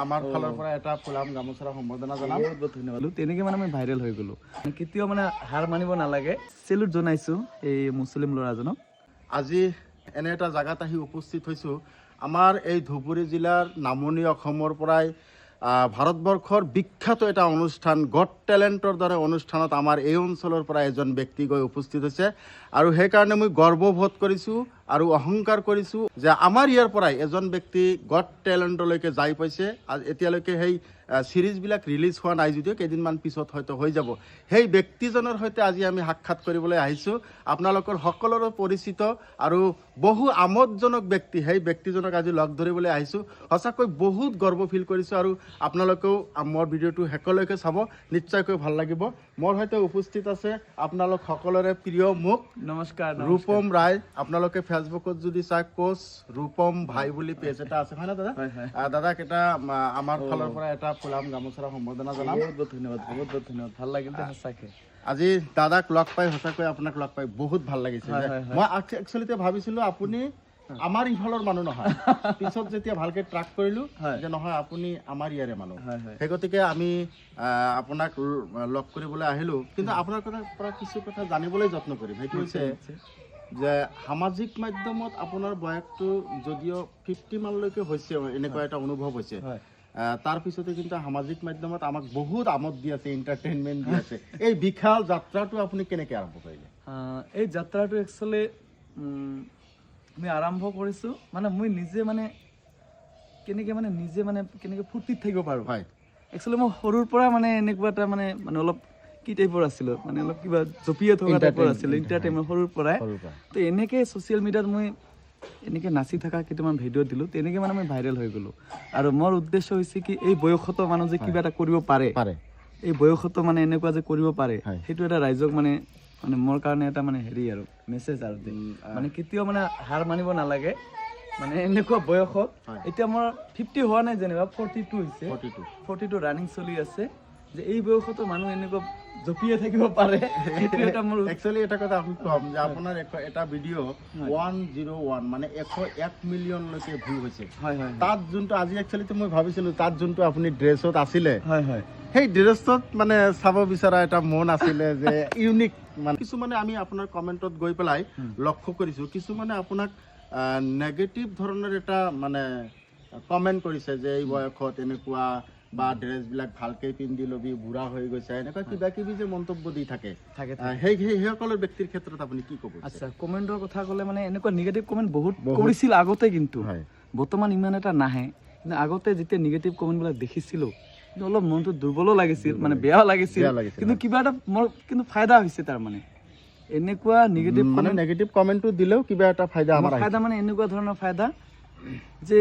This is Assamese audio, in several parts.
আমাৰ ফালৰ পৰা এটা ফুলাম গামোচাৰ সম্বৰ্ধনা জনাম। বহুত বহুত ধন্যবাদ। তেনেকৈ মানে আমি ভাইৰেল হৈ গ'লো। কেতিয়াও মানে হাৰ মানিব নালাগে। চেলুট জনাইছোঁ এই মুছলিম ল'ৰাজনক। আজি এনে এটা জাগাত আহি উপস্থিত হৈছোঁ। আমাৰ এই ধুবুৰী জিলাৰ নামনি অসমৰ পৰাই ভাৰতবৰ্ষৰ বিখ্যাত এটা অনুষ্ঠান গট টেলেণ্টৰ দৰে অনুষ্ঠানত আমাৰ এই অঞ্চলৰ পৰা এজন ব্যক্তি গৈ উপস্থিত হৈছে আৰু সেইকাৰণে মই গৰ্ববোধ কৰিছোঁ আৰু অহংকাৰ কৰিছোঁ যে আমাৰ ইয়াৰ পৰাই এজন ব্যক্তি গট টেলেণ্টলৈকে যাই পাইছে। এতিয়ালৈকে সেই চিৰিজবিলাক ৰিলিজ হোৱা নাই যদিও কেইদিনমান পিছত হয়তো হৈ যাব। সেই ব্যক্তিজনৰ সৈতে আজি আমি সাক্ষাৎ কৰিবলৈ আহিছোঁ। আপোনালোকৰ সকলোৰে পৰিচিত আৰু বহু আমোদজনক ব্যক্তি, সেই ব্যক্তিজনক আজি লগ ধৰিবলৈ আহিছোঁ। সঁচাকৈ বহুত গৰ্ব ফিল কৰিছোঁ আৰু আপোনালোকেও মোৰ ভিডিঅ'টো শেষলৈকে চাব, নিশ্চয়কৈ ভাল লাগিব। মোৰ সৈতে উপস্থিত আছে আপোনালোক সকলোৰে প্ৰিয় মুখ নমস্কাৰ ৰূপম ৰায়। আপোনালোকে ফেচবুকত যদি চাই কোচ ৰূপম ভাই বুলি পেজ এটা আছে, হয় না দাদা? দাদাক এটা আমাৰ ফালৰ পৰা এটা ফুলাম গামোচাৰ সম্বৰ্ধনা জনাম। বহুত বহুত ধন্যবাদ, বহুত বহুত ধন্যবাদ। ভাল লাগিল সঁচাকৈ। আজি দাদাক লগ পাই সঁচাকৈ আপোনাক লগ পাই বহুত ভাল লাগিছে। মই একচুৱেলিতে ভাবিছিলোঁ আপুনি আমাৰ ইফালৰ মানুহ নহয়, পিছত যেতিয়া ভালকে ট্ৰাক কৰিলোঁ যে নহয় আপুনি আমাৰ ইয়াৰে মানুহ। সেই গতিকে আমি আপোনাক লগ কৰিবলৈ আহিলোঁ। কিন্তু আপোনাৰ পৰা কিছু কথা জানিবলৈ যত্ন কৰিম। সেইটো হৈছে যে সামাজিক মাধ্যমত আপোনাৰ বয়সটো যদিও 50 মানলৈকে হৈছে, এনেকুৱা এটা অনুভৱ হৈছে। তাৰ পিছতে কিন্তু সামাজিক মাধ্যমত আমাক বহুত আমোদ দি আছে, এণ্টাৰটেইনমেণ্ট দি আছে। এই বিশাল যাত্ৰাটো আপুনি কেনেকৈ আৰম্ভ কৰিলে? এই যাত্ৰাটো একচুৱেলি মই আৰম্ভ কৰিছোঁ মানে মই নিজে মানে কেনেকৈ ফূৰ্তিত থাকিব পাৰোঁ। হয়, একচুৱেলি মই সৰুৰ পৰা মানে এনেকুৱা এটা মানে অলপ কি টাইপৰ আছিলোঁ, মানে অলপ কিবা জঁপিয়াই থকা টাইপৰ আছিলোঁ এণ্টাৰটেইনমেণ্ট সৰুৰ পৰাই। তো এনেকৈ ছ'চিয়েল মিডিয়াত মই এনেকৈ নাচি থকা কেইটামান ভিডিঅ' দিলোঁ, তেনেকৈ মানে মই ভাইৰেল হৈ গ'লোঁ। আৰু মোৰ উদ্দেশ্য হৈছে কি এই বয়সতো মানুহ যে কিবা এটা কৰিব পাৰে, এই বয়সতো মানে এনেকুৱা যে কৰিব পাৰে, সেইটো এটা ৰাইজক মানে মোৰ কাৰণে এটা মানে হেৰি আৰু মেছেজ আৰু মানে কেতিয়াও মানে হাৰ মানিব নালাগে। মানে এনেকুৱা বয়সত এতিয়া মোৰ 50 হোৱা নাই, যেনিবা 42 হৈছে, 42 ৰানিং চলি আছে, যে এই বয়সতো মানুহ এনেকুৱা জঁপিয়াই থাকিব পাৰে। সেইটো এটা মোৰ একচুৱেলি এটা কথা আমি ক'ম যে আপোনাৰ এটা ভিডিঅ' 101 মানে 101 মিলিয়নলৈকে ভিউ হৈছে। তাত যোনটো আজি একচুৱেলিটো মই ভাবিছিলোঁ তাত যোনটো আপুনি ড্ৰেছত আছিলে, সেই ড্ৰেছত মানে চাব বিচৰা এটা মন আছিলে যে ইউনিক। মানে কিছুমানে আমি আপোনাৰ কমেণ্টত গৈ পেলাই লক্ষ্য কৰিছোঁ, কিছুমানে আপোনাক নেগেটিভ ধৰণৰ এটা মানে কমেণ্ট কৰিছে যে এই বয়সত এনেকুৱা বা ড্ৰেছবিলাক ভালকৈ পিন্ধি ল'বি, বুঢ়া হৈ গৈছে, এনেকুৱা কিবা কিবি যে মন্তব্য দি থাকে। সেইসকলৰ ব্যক্তিৰ ক্ষেত্ৰত আপুনি কি ক'ব? আচ্ছা, কমেণ্টৰ কথা ক'লে মানে এনেকুৱা নিগেটিভ কমেণ্ট বহুত কৰিছিল আগতে, কিন্তু বৰ্তমান ইমান এটা নাহে। কিন্তু আগতে যেতিয়া নিগেটিভ কমেণ্টবিলাক দেখিছিলোঁ কিন্তু অলপ মনটো দুৰ্বলো লাগিছিল, মানে বেয়াও লাগিছিল, কিন্তু কিবা এটা মোৰ কিন্তু ফাইদা হৈছে। তাৰ মানে এনেকুৱা নেগেটিভ কমেণ্টটো দিলেও কিবা এটা ফাইদা মানে এনেকুৱা ধৰণৰ ফাইদা যে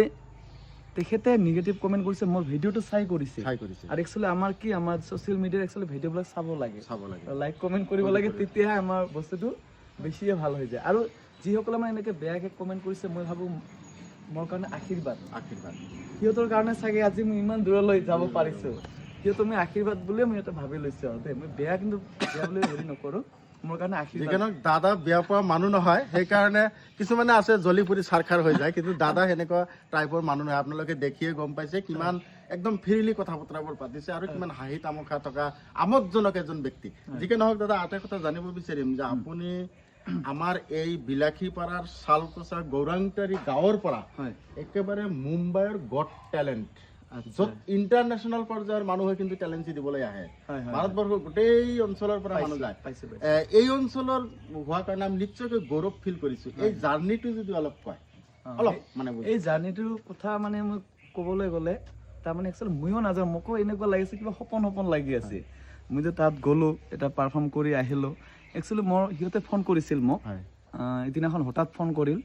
তেখেতে নিগেটিভ কমেণ্ট কৰিছে, মোৰ ভিডিঅ'টো চাই কৰিছে। আৰু একচুৱেলি আমাৰ ছ'চিয়েল মিডিয়াৰ একচুৱেলি ভিডিঅ'বিলাক চাব লাগে, লাইক কমেণ্ট কৰিব লাগে, তেতিয়াহে আমাৰ বস্তুটো বেছিয়ে ভাল হৈ যায়। আৰু যিসকলে মানে এনেকৈ বেয়াকৈ কমেণ্ট কৰিছে, মই ভাবোঁ মোৰ কাৰণে আশীৰ্বাদ। সিহঁতৰ কাৰণে চাগে আজি মই ইমান দূৰলৈ যাব পাৰিছোঁ। সিহঁতৰ মই আশীৰ্বাদ বুলিয়ে মই এটা ভাবি লৈছোঁ আৰু দেই। মই বেয়া বুলি হেৰি নকৰোঁ, মোৰ কাৰণে আশীৰ্বাদ। দাদা বেয়া পোৱা মানুহ নহয়, সেইকাৰণে কিছুমানে আছে জ্বলি পুৰি চাৰখাৰ হৈ যায়, কিন্তু দাদা সেনেকুৱা টাইপৰ মানুহ নহয়। আপোনালোকে দেখিয়ে গম পাইছে কিমান একদম ফ্ৰীলি কথা বতৰাবোৰ পাতিছে আৰু কিমান হাঁহি তামোখা থকা আমোদজনক এজন ব্যক্তি। যিকে নহওক দাদা, এটা কথা জানিব বিচাৰিম যে আপুনি আমাৰ এই বিলাসীপাৰাৰ শালকোছা গৌৰাংটাৰী গাঁৱৰ পৰা একেবাৰে মুম্বাইৰ গট টেলেণ্ট, য'ত ইণ্টাৰনেশ্যনেল পৰ্যায়ৰ মানুহে কিন্তু টেলেণ্ট দিবলৈ আহে, ভাৰতবৰ্ষৰ গোটেই অঞ্চলৰ পৰা মানুহ যায়। এই অঞ্চলৰ হোৱাৰ কাৰণে আমি নিশ্চয়কৈ গৌৰৱ ফিল কৰিছোঁ। এই জাৰ্ণিটো যদি অলপ কয়, অলপ মানে এই জাৰ্ণিটোৰ কথা মানে মই ক'বলৈ গ'লে তাৰমানে একচুৱেলি ময়ো নাজানো, মোকো এনেকুৱা লাগিছে কিবা সপোন লাগি আছে। মই যে তাত গ'লোঁ, এটা পাৰফৰ্ম কৰি আহিলোঁ। একচুৱেলি সিহঁতে ফোন কৰিছিল মোক এদিনাখন, হঠাৎ ফোন কৰিল।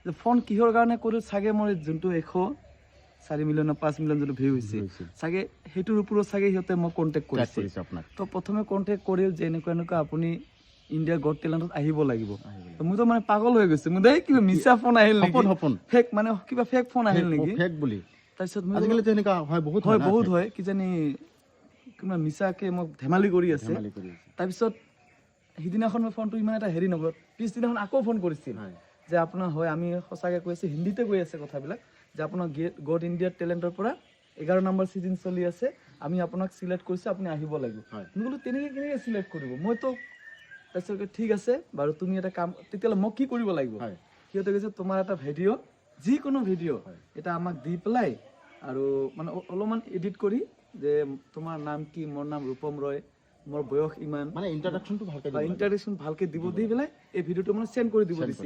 যে ফোন কিহৰ কাৰণে কৰিল, চাগে মোৰ যোনটো 104 মিলিয়ন 5 মিলিয়ন যোনটো ভিউ হৈছে, চাগে সেইটোৰ ওপৰত চাগে সিহঁতে মোক কণ্টেক্ট কৰিছে। তো প্ৰথমে কণ্টেক্ট কৰিল যে এনেকুৱা আপুনি ইণ্ডিয়া গট টেলেণ্টত আহিব লাগিব। মইতো মানে পাগল হৈ গৈছোঁ, মোৰ দেই কিবা মিছা ফোন আহিল নেকি, ফেক মানে কিবা ফেক ফোন আহিল নেকি বুলি। তাৰপিছত বহুত হয় কিজানি কিবা মিছাকৈ মোক ধেমালি কৰি আছে। তাৰপিছত সিদিনাখন মই ফোনটো ইমান এটা হেৰি নগ'ল। পিছদিনাখন আকৌ ফোন কৰিছিল যে আপোনাৰ আমি সঁচাকৈ কৈ আছোঁ, হিন্দীতে কৈ আছে কথাবিলাক, যে আপোনাৰ গট ইণ্ডিয়া টেলেণ্টৰ পৰা 11 নম্বৰ সিজন চলি আছে, আমি আপোনাক সিলেক্ট কৰিছো, আপুনি আহিব লাগিব। হয়। মই বোলো তেনেকৈ কেনেকৈ সিলেক্ট কৰিব, মইতো তাৰপিছত ঠিক আছে বাৰু তুমি এটা কাম, তেতিয়াহ'লে মই কি কৰিব লাগিব? হয়। সিহঁতে কৈছে তোমাৰ এটা ভিডিঅ', যিকোনো ভিডিঅ' এটা আমাক দি পেলাই আৰু মানে অলপমান এডিট কৰি যে তোমাৰ নাম কি, মোৰ নাম ৰূপম ৰয়, মোৰ বয়স ইমান, মানে ইন্ট্ৰডাকশনটো ভালকে দিব লাগে। ইন্ট্ৰডাকশন ভালকে দিব, দি পেলাই এই ভিডিঅ'টো মানে সেন্ড কৰি দিব দিছে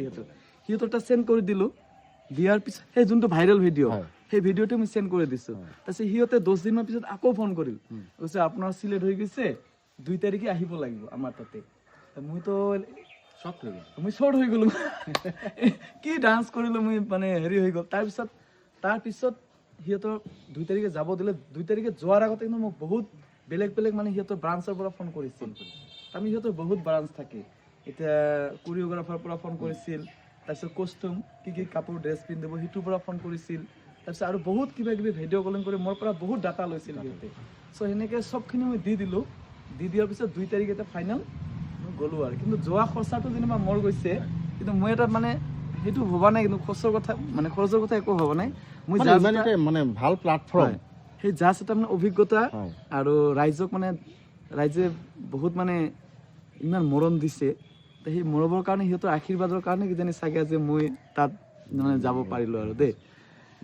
সিহঁতৰ তাত সেন্ড কৰি দিলো। দিয়াৰ পিছত সেই যোনটো ভাইৰেল ভিডিঅ' সেই ভিডিঅ'টো আমি সেন্ড কৰি দিছো। তাৰপিছত সিহঁতে 10 দিনৰ পিছত আকৌ ফোন কৰিল, কৈছে আপোনাৰ সিলেক্ট হৈ গৈছে, 2 তাৰিখে আহিব লাগিব আমাৰ তাতে। মইতো মই শ্বৰ্ট হৈ গ'লো কি ডান্স কৰিলো, মই মানে হেৰি হৈ গ'ল। তাৰপিছত সিহঁতৰ 2 তাৰিখে যাব দিলে। 2 তাৰিখে যোৱাৰ আগতে কিন্তু মোক বহুত বেলেগ বেলেগ মানে সিহঁতৰ ব্ৰাঞ্চৰ পৰা ফোন কৰিছিল। আমি সিহঁতৰ বহুত ব্ৰাঞ্চ থাকে, এতিয়া কোৰিঅ'গ্ৰাফাৰ পৰা ফোন কৰিছিল, তাৰপিছত কষ্টিউম কি কি কাপোৰ ড্ৰেছ পিন্ধিব সেইটোৰ পৰা ফোন কৰিছিল, তাৰপিছত আৰু বহুত কিবা কিবি ভিডিঅ' কলিং কৰি মোৰ পৰা বহুত ডাটা লৈছিল সিহঁতে। চ' সেনেকৈ চবখিনি মই দি দিলোঁ। দি দিয়াৰ পিছত 2 তাৰিখ এটা ফাইনেল গ'লো আৰু। কিন্তু যোৱা খৰচাটো যেনিবা মোৰ গৈছে, কিন্তু মই এটা মানে সেইটো ভবা নাই, কিন্তু খৰচৰ কথা একো ভবা নাই। মই মানে ভাল প্লাটফৰ্ম, সেই জাষ্ট এটা মানে অভিজ্ঞতা আৰু ৰাইজে বহুত মানে ইমান মৰম দিছে, সেই মৰমৰ কাৰণে সিহঁতৰ আশীৰ্বাদৰ কাৰণে কিজানি চাগে আজি মই তাত মানে যাব পাৰিলো আৰু দেই।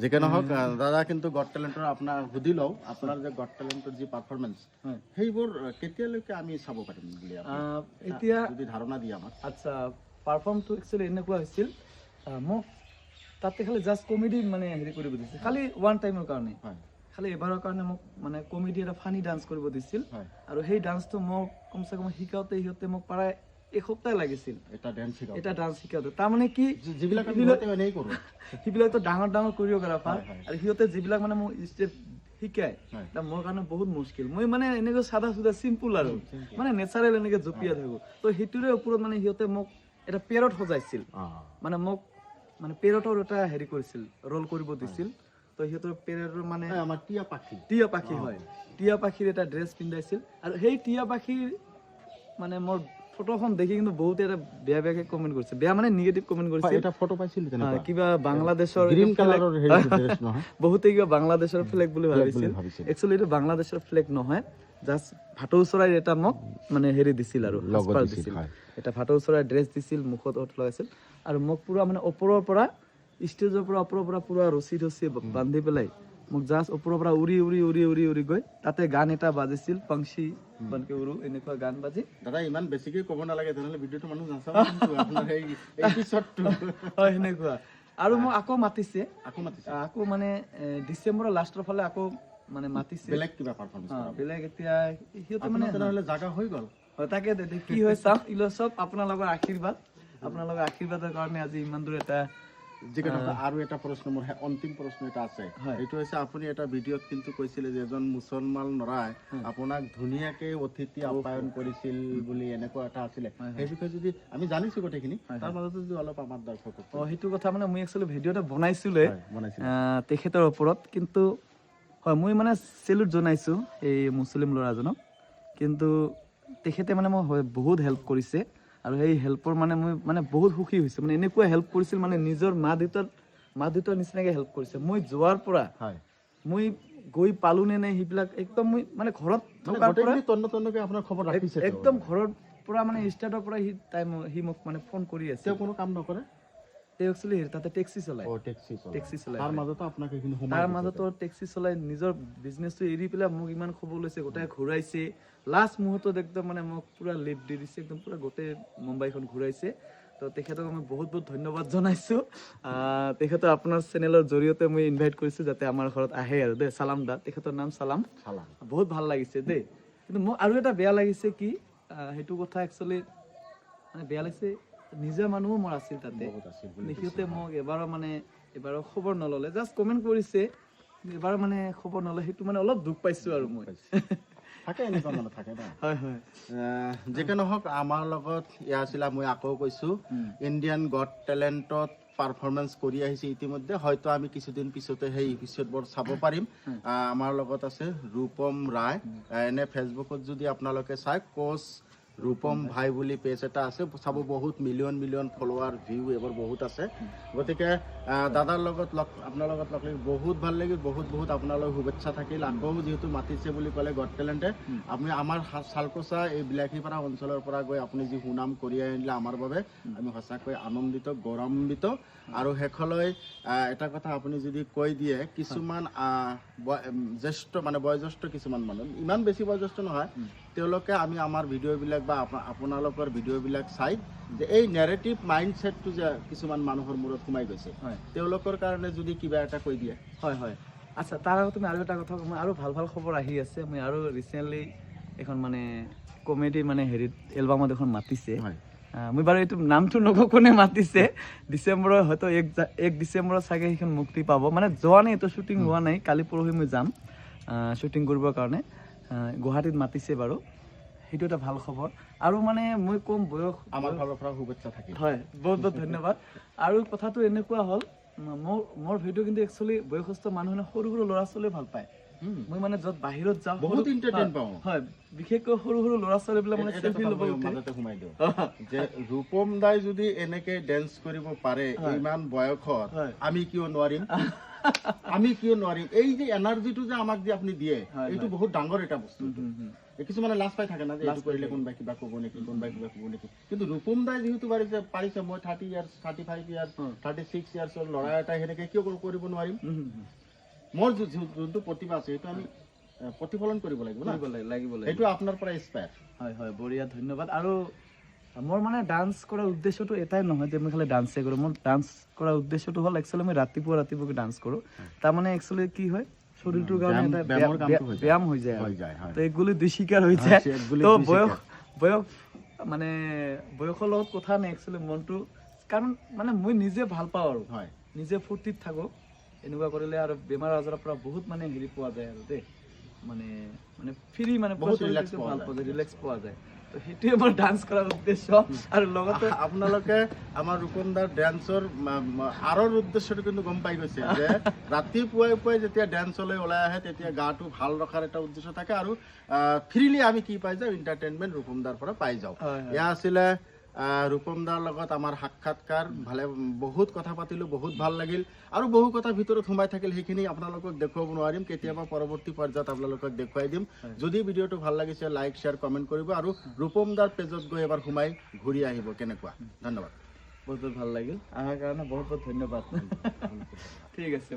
যিকে নহওক দাদা, কিন্তু গট টেলেণ্টৰ আপোনাৰ সুধি লওঁ, আপোনাৰ যে গট টেলেণ্টৰ যি পাৰফৰ্মেঞ্চ সেইবোৰ কেতিয়ালৈকে আমি চাব পাৰিম বুলি এতিয়া যদি ধাৰণা দিয়ে আমাক? আচ্ছা, পাৰফৰ্মটো একচুৱেলি এনেকুৱা হৈছিল, মোক তাতে খালি জাষ্ট কমেডি মানে হেৰি কৰিব দিছিল, খালি ওৱান টাইমৰ কাৰণে, খালি এবাৰৰ কাৰণে মোক মানে কমেডি এটা ফানি ডান্স কৰিব দিছিল। আৰু সেই ডান্সটো মোক কমচে কম শিকাওঁতে সিহঁতে মোক প্ৰায় এসপ্তাহ লাগিছিল এটা ডান্স শিকাওঁতে। তাৰমানে কি, সেইবিলাকতো ডাঙৰ ডাঙৰ কোৰিঅ'গ্ৰাফাৰ, আৰু সিহঁতে যিবিলাক মানে মোক ষ্টেপ শিকায়, মোৰ কাৰণে বহুত মুস্কিল। মই মানে এনেকৈ চাদা চুদা চিম্পুল আৰু মানে নেচাৰেল এনেকৈ জঁপিয়াই থাকোঁ। তো সেইটোৰে ওপৰত মানে সিহঁতে মোক এটা পেৰট সজাইছিল, মানে মোক মানে পেৰটৰ এটা হেৰি কৰিছিল, ৰ'ল কৰিব দিছিল। তো সিহঁতৰ পেৰটৰ মানে টিয়া পাখি হয়, টিয়া পাখিৰ এটা ড্ৰেছ পিন্ধাইছিল। আৰু সেই টিয়া পাখিৰ মানে মোৰ ফটোখন দেখি কিন্তু বহুতে এটা বেয়াকে কমেণ্ট কৰিছে, বেয়া মানে নিগেটিভ কমেণ্ট কৰিছে। এটা ফটো পাইছিল কিবা বাংলাদেশৰ গ্ৰীণ কালাৰৰ ড্ৰেছ নহয়, বহুতে কিবা বাংলাদেশৰ ফ্লেগ বুলি ভাবিছিল। একচুৱেলি এইটো বাংলাদেশৰ ফ্লেগ নহয়, জাষ্ট ভাটৌ চৰাইৰ এটা মোক মানে হেৰি দিছিল আৰু সাজপাৰ দিছিল, এটা ভাটৌ চৰাইৰ ড্ৰেছ দিছিল, মুখত লগাইছিল। আৰু মোক পুৰা মানে ওপৰৰ পৰা ষ্টেজৰ পৰা ওপৰৰ পৰা পুৰা ৰছী বান্ধি পেলাই মোক জাষ্ট ওপৰৰ পৰা উৰি উৰি উৰি উৰি উৰি গৈ তাতে গান এটা বাজিছিল, পংখী বনকে উৰু, এনেকুৱা গান বাজি। দাদা ইমান বেছিকে ক'ব নালাগে, তেনেহ'লে ভিডিঅ'টো মানুহ নাচাব কিন্তু আপোনাৰ এই এপিছডটো। হয় সেনেকুৱা। আৰু মোক আকৌ মাতিছে, আকৌ মানে ডিচেম্বৰৰ লাষ্টৰ ফালে আকৌ মানে মাতিছে, বেলেগ কিবা পাৰফৰ্মেঞ্চ, বেলেগ। এতিয়া সিহঁতে মানে তেনেহ'লে জাগা হৈ গ'ল। হয়, তাকে কি হয় চাওক, চব আপোনালোকৰ আশীৰ্বাদৰ কাৰণে আজি ইমান দূৰ এটা। আৰু এটা প্ৰশ্ন, মোৰ অন্তিম প্ৰশ্ন এটা আছে, সেইটো হৈছে আপুনি এটা ভিডিঅ'ত কিন্তু কৈছিলে যে এজন মুছলমান ল'ৰাই আপোনাক ধুনীয়াকে অতিথি আপ্যায়ন কৰিছিল বুলি, এনেকুৱা এটা আছিলে। সেই বিষয়ে যদি আমি জানিছো গোটেইখিনি, তাৰ মাজতে যদি অলপ আমাৰ দৰ্শকক। সেইটো কথা মানে মই একচুৱেলি ভিডিঅ' এটা বনাইছিলে তেখেতৰ ওপৰত, কিন্তু হয় মই মানে চেলুট জনাইছো এই মুছলিম ল'ৰাজনক, কিন্তু তেখেতে মানে মোক বহুত হেল্প কৰিছে। আৰু সেই হেল্পৰ মানে মই মানে বহুত সুখী হৈছোঁ, মানে এনেকুৱা হেল্প কৰিছিল, মানে নিজৰ মা দেউতাৰ নিচিনাকে হেল্প কৰিছে। মই যোৱাৰ পৰা মই গৈ পালো নে নাই সেইবিলাক একদম মই মানে ঘৰত থকাৰ পৰা একদম ঘৰৰ পৰা মানে ষ্টাৰ্টৰ পৰা সি মোক মানে ফোন কৰি আছে। কোনো কাম নকৰে, একচুৱেলি তাতে টেক্সি চলাই, তাৰ মাজতো টেক্সি চলাই নিজৰ বিজনেছটো এৰি পেলাই মোক ইমান খবৰ লৈছে, গোটেই ঘূৰাইছে। লাষ্ট মুহূৰ্তত একদম মানে মোক পুৰা লিফ্ট দি দিছে, একদম পুৰা গোটেই মুম্বাইখন ঘূৰাইছে। তো তেখেতক মই বহুত বহুত ধন্যবাদ জনাইছোঁ। তেখেতৰ আপোনাৰ চেনেলৰ জৰিয়তে মই ইনভাইট কৰিছোঁ যাতে আমাৰ ঘৰত আহে আৰু দেই। চালাম দা, তেখেতৰ নাম চালাম। বহুত ভাল লাগিছে দেই। কিন্তু মোক আৰু এটা বেয়া লাগিছে কি, সেইটো কথা একচুৱেলি মানে বেয়া লাগিছে, নিজৰ মানুহো মোৰ আছিল তাতে, সিহঁতে মোক এবাৰো খবৰ নল'লে, জাষ্ট কমেণ্ট কৰিছে, এবাৰ মানে খবৰ নল'লে, সেইটো মানে অলপ দুখ পাইছোঁ আৰু মই। যিকে নহওক, আমাৰ লগত এয়া আছিলে, মই আকৌ কৈছোঁ, ইণ্ডিয়ান গট টেলেণ্টত পাৰফৰ্মেঞ্চ কৰি আহিছে ইতিমধ্যে। হয়তো আমি কিছুদিন পিছতে সেই এপিছডবোৰ চাব পাৰিম। আমাৰ লগত আছে ৰূপম ৰায়, এনে ফেচবুকত যদি আপোনালোকে চাই, কোচ ৰূপম ভাই বুলি পেজ এটা আছে, চাব, বহুত মিলিয়ন ফলোৱাৰ ভিউ এইবোৰ বহুত আছে। গতিকে দাদাৰ লগত আপোনাৰ লগত লগ লাগি বহুত ভাল লাগিল, বহুত বহুত আপোনালৈ শুভেচ্ছা থাকিল। আকৌ যিহেতু মাতিছে বুলি ক'লে গড টেলেণ্টে, আপুনি আমাৰ চালকোচা এই বিলাসীপাৰা অঞ্চলৰ পৰা গৈ আপুনি যি সুনাম কঢ়িয়াই আনিলে আমাৰ বাবে, আমি সঁচাকৈ আনন্দিত, গৌৰৱান্বিত। আৰু শেষলৈ এটা কথা আপুনি যদি কৈ দিয়ে, কিছুমান জ্যেষ্ঠ মানে বয়োজ্যেষ্ঠ কিছুমান মানুহ, ইমান বেছি বয়োজ্যেষ্ঠ নহয়, তেওঁলোকে আমি আমাৰ ভিডিঅ'বিলাক বা আপোনালোকৰ ভিডিঅ'বিলাক চাই যে এই নেৰেটিভ মাইণ্ডছেটটো যে কিছুমান মানুহৰ মূৰত সোমাই গৈছে, তেওঁলোকৰ কাৰণে যদি কিবা এটা কৈ দিয়ে। হয় হয়, আচ্ছা তাৰ আগতে মই আৰু এটা কথা কওঁ, আৰু ভাল ভাল খবৰ আহি আছে। মই আৰু ৰিচেণ্টলি এখন মানে কমেডি মানে হেৰিত এলবামত এখন মাতিছে। মই বাৰু এইটো নামটো নকওঁ কোনে মাতিছে। ডিচেম্বৰৰ হয়তো 1 ডিচেম্বৰত চাগে সেইখন মুক্তি পাব। মানে যোৱা নাই, এইটো শ্বুটিং হোৱা নাই, কালি পৰহি মই যাম শ্বুটিং কৰিবৰ কাৰণে। গুৱাহাটীত মাতিছে বাৰু, সেইটো এটা ভাল খবৰ। আৰু মানে মই ক'ম, বয়স আমাৰ ফালৰ পৰা শুভেচ্ছা থাকিল। হয়, বহুত বহুত ধন্যবাদ। আৰু কথাটো এনেকুৱা হ'ল, মোৰ ভিডিঅ' কিন্তু একচুৱেলি বয়সস্থ মানুহে সৰু সৰু ল'ৰা ছোৱালীয়ে ভাল পায়। মই মানে য'ত বাহিৰত যাওঁ বহুত এণ্টাৰটেইন পাওঁ। হয়, বিশেষকৈ সৰু সৰু ল'ৰা ছোৱালীবিলাক মানে চেলফি ল'ব মাজতে সোমাই দিওঁ যে ৰূপম দাই যদি এনেকে ডেন্স কৰিব পাৰে ইমান বয়সত, আমি কিয় নোৱাৰিম? আমি কিয় নোৱাৰিম? এই যে এনাৰ্জিটো যে আমাক যে আপুনি দিয়ে, এইটো বহুত ডাঙৰ এটা বস্তু। কিছুমানে লাজ পাই থাকে না যে এইটো কৰিলে কোনোবাই কিবা ক'ব নেকি, কোনোবাই কিবা ক'ব নেকি। কিন্তু ৰূপম দাই যিহেতু পাৰিছে, মই 30 ইয়াৰ্ছ 35 ইয়াৰ্ছ 36 ইয়াৰ্ছৰ ল'ৰা এটাই সেনেকে কিয় কৰিব নোৱাৰিম? মোৰ যোনটো প্ৰতিভা আছে সেইটো আমি প্ৰতিফলন কৰিব লাগিব না, সেইটো আপোনাৰ পৰা ইনস্পায়াৰ। হয় হয়, বঢ়িয়া, ধন্যবাদ। আৰু মোৰ মানে ডান্স কৰাৰ উদ্দেশ্যটো এটাই নহয় যে মই খালি ডান্সে কৰোঁ। মোৰ ডান্স কৰাৰ উদ্দেশ্যটো হ'ল একচুৱেলি মই ৰাতিপুৱা ডান্স কৰোঁ। তাৰমানে একচুৱেলি কি হয়, শৰীৰটোৰ কাৰণে এটা ব্যায়াম হৈ যায়, তো এগুলি দুই শিকাৰ হৈ যায়। তো বয়স মানে বয়সৰ লগত কথা নাই, একচুৱেলি মনটো, কাৰণ মানে মই নিজে ভাল পাওঁ আৰু নিজে ফূৰ্তিত থাকোঁ। এনেকুৱা কৰিলে আৰু বেমাৰ আজাৰৰ পৰা বহুত মানে হেৰি পোৱা যায় আৰু দেই, মানে মানে ফ্ৰী, মানে বহুত ৰিলেক্স পোৱা যায়। তো সেইটোৱে মোৰ ডান্স কৰাৰ উদ্দেশ্য। আৰু লগতে আপোনালোকে আমাৰ ৰূপম দাৰ ডেন্সৰ আঁৰৰ উদ্দেশ্যটো কিন্তু গম পাই গৈছে যে ৰাতিপুৱাই যেতিয়া ডেন্সলৈ ওলাই আহে তেতিয়া গাটো ভাল ৰখাৰ এটা উদ্দেশ্য থাকে। আৰু ফ্ৰীলি আমি কি পাই যাওঁ, এণ্টাৰটেইনমেণ্ট ৰূপম দাৰ পৰা পাই যাওঁ। এয়া আছিলে ৰূপম দাৰ লগত আমাৰ সাক্ষাৎকাৰ। বহুত কথা পাতিলোঁ, বহুত ভাল লাগিল। আৰু বহু কথা ভিতৰত সোমাই থাকিল, সেইখিনি আপোনালোকক দেখুৱাব নোৱাৰিম, কেতিয়াবা পৰৱৰ্তী পৰ্যায়ত আপোনালোকক দেখুৱাই দিম। যদি ভিডিঅ'টো ভাল লাগিছে, লাইক শ্বেয়াৰ কমেণ্ট কৰিব। আৰু ৰূপম দাৰ পেজত গৈ এবাৰ সোমাই ঘূৰি আহিব। কেনেকুৱা? ধন্যবাদ। বহুত ভাল লাগিল, অহাৰ কাৰণে বহুত বহুত ধন্যবাদ। ঠিক আছে।